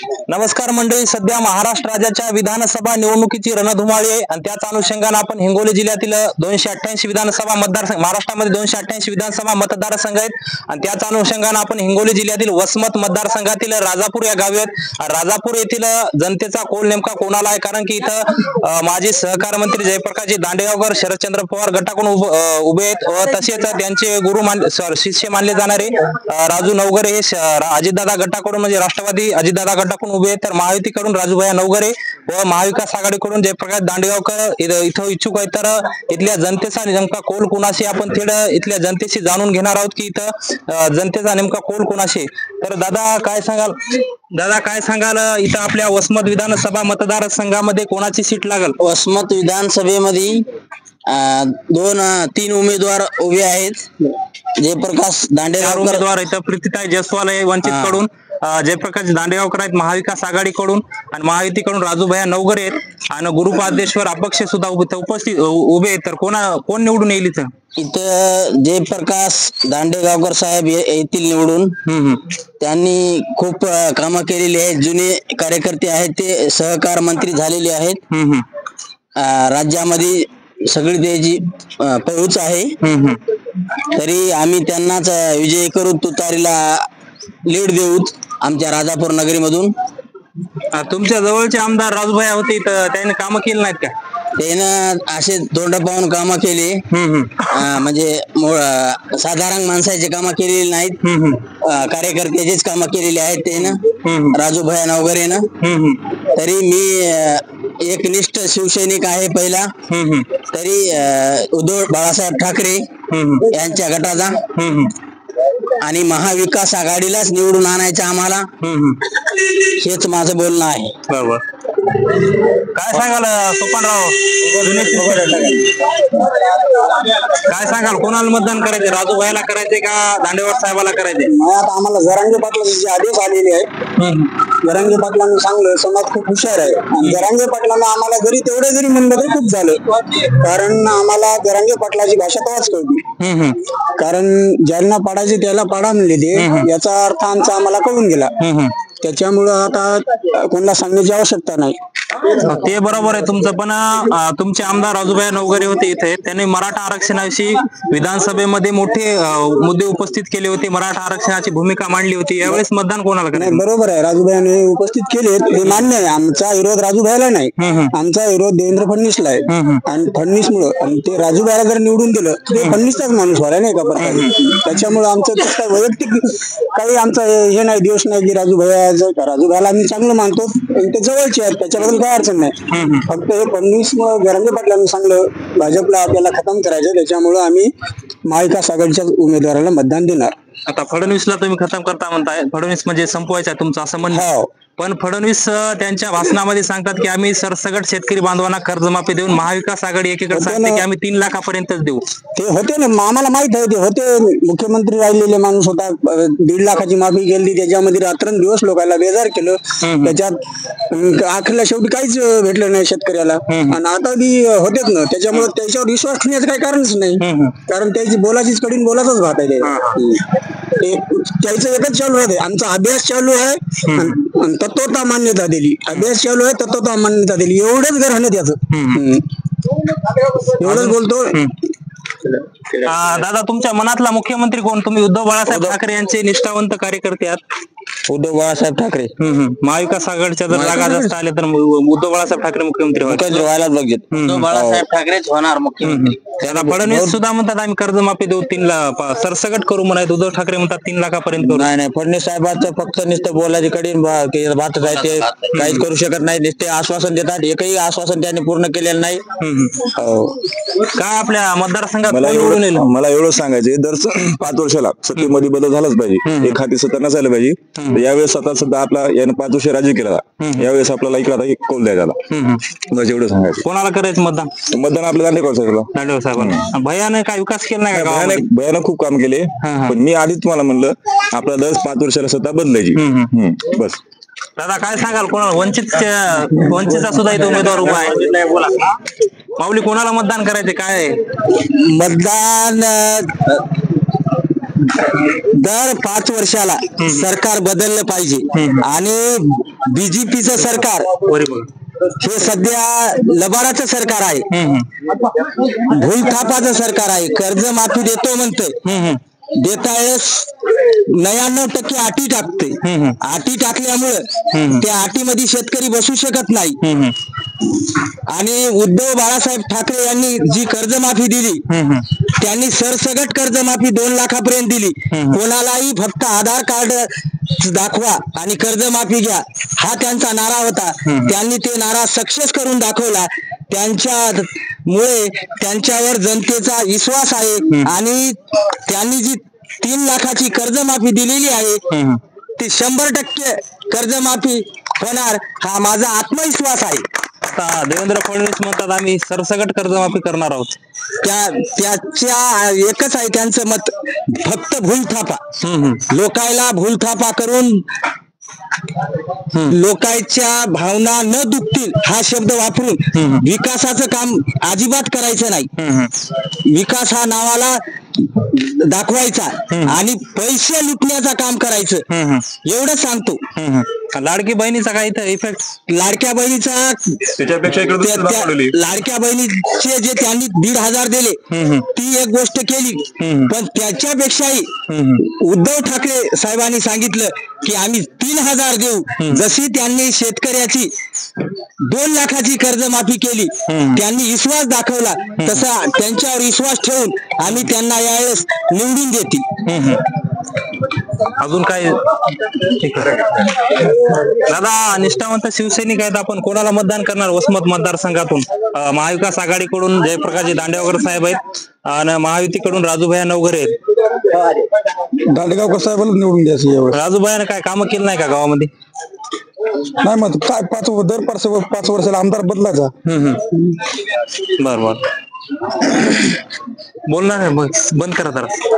नमस्कार मंडळी, सध्या महाराष्ट्र राज्याच्या विधानसभा निवडणुकीची रणधुमाळी आहे आणि त्याच अनुषंगाने आपण हिंगोली जिल्ह्यातील 288 विधानसभा मतदारसंघ, महाराष्ट्रामध्ये 288 विधानसभा मतदारसंघ आहेत आणि त्याच अनुषंगाने आपण हिंगोली जिल्ह्यातील वसमत मतदारसंघातील राजापूर या गावी आहेत। राजापूर येथील जनतेचा कौल नेमका कोणाला आहे, कारण की इथं माजी सहकार मंत्री जयप्रकाशजी दांडेगावकर शरदचंद्र पवार गटाकडून उभे आहेत व तसेच त्यांचे गुरु शिष्य मानले जाणारे राजू नवघरे हे अजितदादा गटाकडून म्हणजे राष्ट्रवादी अजितदादा गटाकडून उभे आहेत, तर महायुतीकडून राजूभाई नवघरे व महाविकास आघाडीकडून जयप्रकाश दांडेगावकर इथं इच्छुक आहेत। तर इथल्या जनतेचा नेमका कौल कोणाशी आपण थेट इथल्या जनतेशी जाणून घेणार आहोत की इथं जनतेचा नेमका कौल कोणाशी। तर दादा काय सांगाल इथं आपल्या वसमत विधानसभा मतदारसंघामध्ये कोणाची सीट लागल? वसमत विधानसभेमध्ये तीन उमेदवार उभे आहेत। जयप्रकाश दांडेगावकर उमेदवार इथं प्रीतीताई जयस्वाल आहे वंचित कडून, जयप्रकाश दांडेगावकर आहेत महाविकास आघाडीकडून आणि महायुतीकडून राजूभाई नवघरे आहेत आणि गुरुपादेश्वर अपक्ष सुद्धा उपस्थित उभे आहेत। तर कोण निवडून येईल इथं? जयप्रकाश दांडेगावकर साहेब येथील निवडून। त्यांनी खूप कामं केलेली आहेत, जुने कार्यकर्ते आहेत, ते सहकार मंत्री झालेले आहेत, राज्यामध्ये सगळी त्याची पहुंच आहे, तरी आम्ही त्यांनाच विजय करू, तुतारीला लीड देऊ आमच्या राजापूर नगरी मधून। तुमच्या जवळचे आमदार राजूभाई होते, त्याने कामं केली नाहीत का? त्यानं असे तोंड पाहून कामं केली, म्हणजे साधारण माणसाची कामं केलेली नाहीत, कार्यकर्त्याचीच कामं केलेली आहेत त्यानं राजूभाई नवघरेनं। तरी मी एकनिष्ठ शिवसैनिक आहे पहिला, तरी उद्धव बाळासाहेब ठाकरे यांच्या गटाचा आणि महाविकास आघाडीलाच निवडून आणायचं आम्हाला, हेच माझं बोलणं आहे। बरोबर। काय सांगाल सोपानराव, काय सांगाल कोणाला मतदान करायचे? राजूभाईला करायचे का दांडेगावकर साहेबाला करायचे? आता आम्हाला जरांगे पाटलांचे आदेश आलेले आहेत। जरांगे पाटलांनी सांगलं, समाज खूप हुशार आहे आणि जरांगे पाटलांना आम्हाला जरी तेवढे जरी म्हणलं तरी खूप झालं, कारण आम्हाला जरांगे पाटलाची भाषा तेव्हाच कळली, कारण ज्यांना पाडायचे त्याला पाडा म्हणले ते, याचा अर्थ आमचा आम्हाला कळून गेला, त्याच्यामुळं आता कोणाला सांगण्याची आवश्यकता नाही। ते बरोबर आहे तुमचं, पण तुमचे आमदार राजूभाई नवघरे होते इथे, त्यांनी मराठा आरक्षणाविषयी विधानसभेमध्ये मोठे मुद्दे उपस्थित केले होते, मराठा आरक्षणाची भूमिका मांडली होती, यावेळेस मतदान कोणाला करायचं? बरोबर आहे, राजूभाईने उपस्थित केले, ते मान्य आहे, आमचा विरोध राजूभाईला नाही, आमचा विरोध देवेंद्र फडणवीसला आहे आणि फडणवीसमुळं, आणि ते राजूभाईला जर निवडून दिलं ते फडणवीसचाच माणूस व्हायला नाही का प्रकारे, त्याच्यामुळे आमचं काही वैयक्तिक काही आमचं हे नाही, दोष नाही की राजूभाईला आम्ही चांगलं मानतो, ते जवळचे आहेत, त्याच्याबद्दल काय अडचण नाही, फक्त हे फडणवीस जरांगे पाटलांनी सांगलं भाजपला आपल्याला खतम करायचं, त्याच्यामुळे आम्ही महाविकास आघाडीच्या उमेदवाराला मतदान देणार। आता फडणवीसला तुम्ही खतम करता म्हणताय, फडणवीस म्हणजे संपवायचा तुमचं असं म्हणणं, पण फडणवीस त्यांच्या भाषणामध्ये सांगतात की आम्ही सरसकट शेतकरी बांधवांना कर्जमाफी देऊन, महाविकास आघाडी एकीकडे सांगते की आम्ही 3 लाखापर्यंतच देऊ। ते होते ना, आम्हाला माहित आहे, ते होते, मुख्यमंत्री राहिलेले माणूस होता, 1.5 लाखाची माफी केली, त्याच्यामध्ये रात्रंदिवस लोकांना बेजार केलं, त्याच्यात अखेरला शेवटी काहीच भेटलं नाही शेतकऱ्याला, आणि आता बी होतेच ना, त्याच्यामुळे त्याच्यावर विश्वास ठेवण्याचं काही कारणच नाही, कारण त्याची बोलाचीच कडीन बोलाचाच भात आहे, त्याचं एकच चालू आहे, आमचा अभ्यास चालू आहे, तत्वता मान्यता दिली, अभ्यास चालू आहे, तत्वता मान्यता दिली, एवढंच घर आहे त्याचं, एवढंच बोलतो। दादा, तुमच्या मनातला मुख्यमंत्री कोण? तुम्ही उद्धव बाळासाहेब ठाकरे यांचे निष्ठावंत कार्यकर्ते आहात। उद्धव बाळासाहेब ठाकरे, महाविकास आघाडीच्या जर जागा जास्त आल्या तर उद्धव बाळासाहेब ठाकरे मुख्यमंत्री व्हायलाच पाहिजे, उद्धव बाळासाहेब ठाकरेच होणार मुख्यमंत्री। त्याला फडणवीस सुद्धा म्हणतात आम्ही कर्जमाफी देऊ, 3 लाख सरसकट करू म्हणत, उद्धव ठाकरे म्हणतात 3 लाखापर्यंत करू। नाही, फडणवीस साहेबांचं फक्त नुसतं बोलायची कडीन बातच आहे, ते काहीच करू शकत नाही, नुसते आश्वासन देतात, एकही आश्वासन त्यांनी पूर्ण केलेलं नाही। काय आपल्या मतदारसंघात मला एवढं सांगायचे, दर 5 वर्षाला सत्तेमध्ये बदल झालाच पाहिजे, एक हाती सत्ता नसायला पाहिजे, यावेळेस सध्या आपला यानं 5 वर्ष राज्य केला, यावेळेस आपल्याला इकडे कौल द्यायचा, एवढं सांगायचं। कोणाला करायचं मतदान? मतदान आपल्या दांडेगावकर साहेबला। दांडेगावकर साहेबांना भैयाने काय विकास केला नाही का? भयानक खूप काम केले, पण मी आधीच तुम्हाला म्हणलं आपला दर 5 वर्षाला सत्ता बदलायची, बस। दादा काय सांगाल, कोणाला? वंचितचा सुद्धा इथे उमेदवार उभा आहे, बोला माऊली, कोणाला मतदान करायचे? काय मतदान दर 5 वर्षाला सरकार बदललं पाहिजे आणि बीजेपीचं सरकार हे सध्या लबाडाचं सरकार आहे, भूलथापाचं सरकार आहे. कर्जमाफी देतो म्हणतोय, देता वेळेस 99% अटी टाकते. अटी टाकल्यामुळं त्या अटीमध्ये शेतकरी बसू शकत नाही. आणि उद्धव बाळासाहेब ठाकरे यांनी जी कर्जमाफी दिली त्यांनी सरसगट कर्जमाफी 2 लाखापर्यंत दिली. कोणालाही फक्त आधार कार्ड दाखवा आणि कर्जमाफी घ्या हा त्यांचा नारा होता. त्यांनी ते नारा सक्सेस करून दाखवला. त्यांच्यामुळे त्यांच्यावर जनतेचा विश्वास आहे आणि त्यांनी जी 3 लाखाची कर्जमाफी दिलेली आहे ती 100% कर्जमाफी होणार हा माझा आत्मविश्वास आहे. आता देवेंद्र फडणवीस म्हणतात आम्ही सरसकट कर्जमाफी करणार आहोत. त्याच्या एकच आहे त्यांचं मत, फक्त भूलथापा. लोकायला भूलथापा करून लोकांच्या भावना न दुखतील हा शब्द वापरून विकासाचं काम अजिबात करायचं नाही. विकास हा नावाला दाखवायचा आणि पैसे लुटण्याचं काम करायचं एवढं सांगतो. लाडकी बहिणीचा काही तर इफेक्ट, लाडक्या बहिणीचा लाडक्या बहिणीचे जे त्यांनी 1,500 दिले ती एक गोष्ट केली, पण त्याच्यापेक्षाही उद्धव ठाकरे साहेबांनी सांगितलं की आम्ही 3,000 देऊ. जशी त्यांनी शेतकऱ्याची 2 लाखाची कर्जमाफी केली, त्यांनी विश्वास दाखवला, तसा त्यांच्यावर विश्वास ठेवून आम्ही त्यांना यावेळेस निवडून देतील. अजून काय दादा, निष्ठावंत शिवसैनिक आहेत आपण, कोणाला मतदान करणार वसमत मतदारसंघातून? महाविकास आघाडीकडून जयप्रकाशजी दांडेगावकर साहेब आहेत आणि महायुतीकडून राजूभाई नवघरे आहेत. दांडेगावकर साहेबाला निवडून द्यायचं. राजूभाईने काय कामं केली नाही का गावामध्ये? नाही मग काय 5 वर्षाला आमदार बदलायचा. बर बोलणार आहे बंद करा जरा.